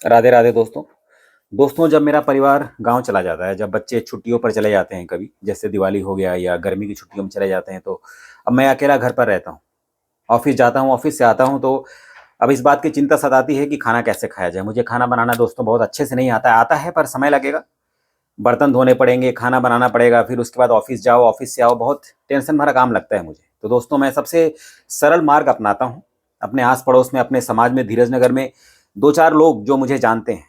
राधे राधे दोस्तों। दोस्तों, जब मेरा परिवार गांव चला जाता है, जब बच्चे छुट्टियों पर चले जाते हैं, कभी जैसे दिवाली हो गया या गर्मी की छुट्टियों में चले जाते हैं, तो अब मैं अकेला घर पर रहता हूँ। ऑफिस जाता हूँ, ऑफिस से आता हूँ तो अब इस बात की चिंता सताती है कि खाना कैसे खाया जाए। मुझे खाना बनाना दोस्तों बहुत अच्छे से नहीं आता है पर समय लगेगा। बर्तन धोने पड़ेंगे, खाना बनाना पड़ेगा, फिर उसके बाद ऑफिस जाओ, ऑफिस से आओ, बहुत टेंशन भरा काम लगता है मुझे। तो दोस्तों, मैं सबसे सरल मार्ग अपनाता हूँ। अपने आस पड़ोस में, अपने समाज में, धीरज नगर में दो चार लोग जो मुझे जानते हैं,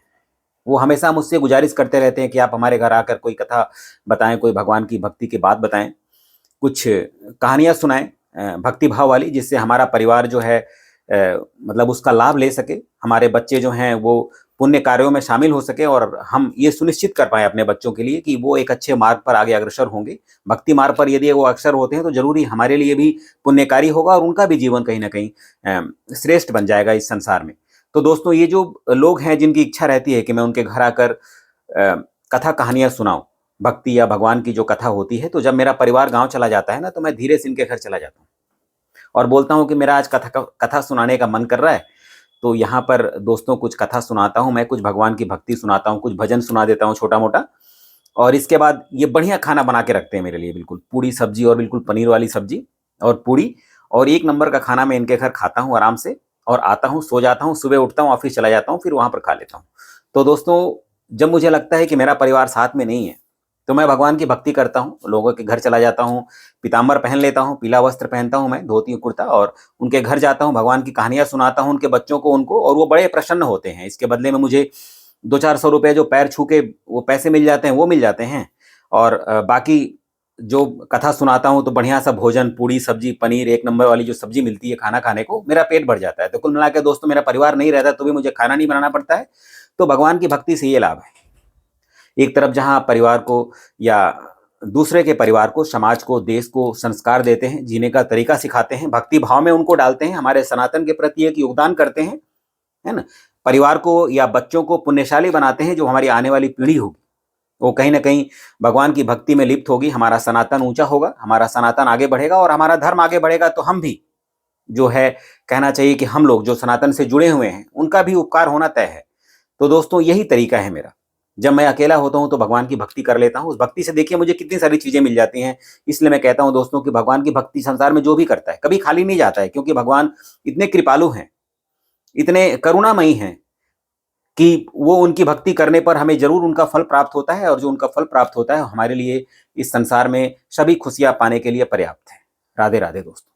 वो हमेशा मुझसे गुजारिश करते रहते हैं कि आप हमारे घर आकर कोई कथा बताएं, कोई भगवान की भक्ति की बात बताएं, कुछ कहानियां सुनाएं भक्ति भाव वाली, जिससे हमारा परिवार जो है मतलब उसका लाभ ले सके। हमारे बच्चे जो हैं वो पुण्य कार्यों में शामिल हो सके और हम ये सुनिश्चित कर पाएं अपने बच्चों के लिए कि वो एक अच्छे मार्ग पर आगे अग्रसर होंगे। भक्ति मार्ग पर यदि वो अग्रसर होते हैं तो जरूरी हमारे लिए भी पुण्यकारी होगा और उनका भी जीवन कहीं ना कहीं श्रेष्ठ बन जाएगा इस संसार में। तो दोस्तों, ये जो लोग हैं जिनकी इच्छा रहती है कि मैं उनके घर आकर कथा कहानियां सुनाऊं, भक्ति या भगवान की जो कथा होती है, तो जब मेरा परिवार गांव चला जाता है ना, तो मैं धीरे से इनके घर चला जाता हूँ और बोलता हूँ कि मेरा आज कथा सुनाने का मन कर रहा है। तो यहाँ पर दोस्तों कुछ कथा सुनाता हूँ, मैं कुछ भगवान की भक्ति सुनाता हूँ, कुछ भजन सुना देता हूँ छोटा मोटा। और इसके बाद ये बढ़िया खाना बना के रखते हैं मेरे लिए, बिल्कुल पूड़ी सब्जी और बिल्कुल पनीर वाली सब्जी और पूड़ी, और एक नंबर का खाना मैं इनके घर खाता हूँ आराम से। और आता हूँ, सो जाता हूँ, सुबह उठता हूँ, ऑफिस चला जाता हूँ, फिर वहां पर खा लेता हूँ। तो दोस्तों, जब मुझे लगता है कि मेरा परिवार साथ में नहीं है, तो मैं भगवान की भक्ति करता हूँ, लोगों के घर चला जाता हूँ, पीताम्बर पहन लेता हूँ, पीला वस्त्र पहनता हूँ मैं, धोती कुर्ता, और उनके घर जाता हूँ, भगवान की कहानियां सुनाता हूँ उनके बच्चों को, उनको, और वो बड़े प्रसन्न होते हैं। इसके बदले में मुझे 200-400 रुपए जो पैर छू के वो पैसे मिल जाते हैं, वो मिल जाते हैं। और बाकी जो कथा सुनाता हूँ तो बढ़िया सा भोजन, पूड़ी सब्जी पनीर, एक नंबर वाली जो सब्जी मिलती है खाना खाने को, मेरा पेट भर जाता है। तो कुल मिलाकर दोस्तों, मेरा परिवार नहीं रहता तो भी मुझे खाना नहीं बनाना पड़ता है। तो भगवान की भक्ति से ये लाभ है। एक तरफ जहां परिवार को या दूसरे के परिवार को, समाज को, देश को संस्कार देते हैं, जीने का तरीका सिखाते हैं, भक्ति भाव में उनको डालते हैं, हमारे सनातन के प्रति एक योगदान करते हैं, है ना। परिवार को या बच्चों को पुण्यशाली बनाते हैं, जो हमारी आने वाली पीढ़ी होगी वो कहीं ना कहीं भगवान की भक्ति में लिप्त होगी। हमारा सनातन ऊंचा होगा, हमारा सनातन आगे बढ़ेगा और हमारा धर्म आगे बढ़ेगा, तो हम भी जो है, कहना चाहिए कि हम लोग जो सनातन से जुड़े हुए हैं उनका भी उपकार होना तय है। तो दोस्तों, यही तरीका है मेरा। जब मैं अकेला होता हूं तो भगवान की भक्ति कर लेता हूं, उस भक्ति से देखिए मुझे कितनी सारी चीजें मिल जाती हैं। इसलिए मैं कहता हूं दोस्तों कि भगवान की भक्ति संसार में जो भी करता है कभी खाली नहीं जाता है, क्योंकि भगवान इतने कृपालु हैं, इतने करुणामयी हैं कि वो उनकी भक्ति करने पर हमें जरूर उनका फल प्राप्त होता है, और जो उनका फल प्राप्त होता है हमारे लिए इस संसार में सभी खुशियां पाने के लिए पर्याप्त है। राधे राधे दोस्तों।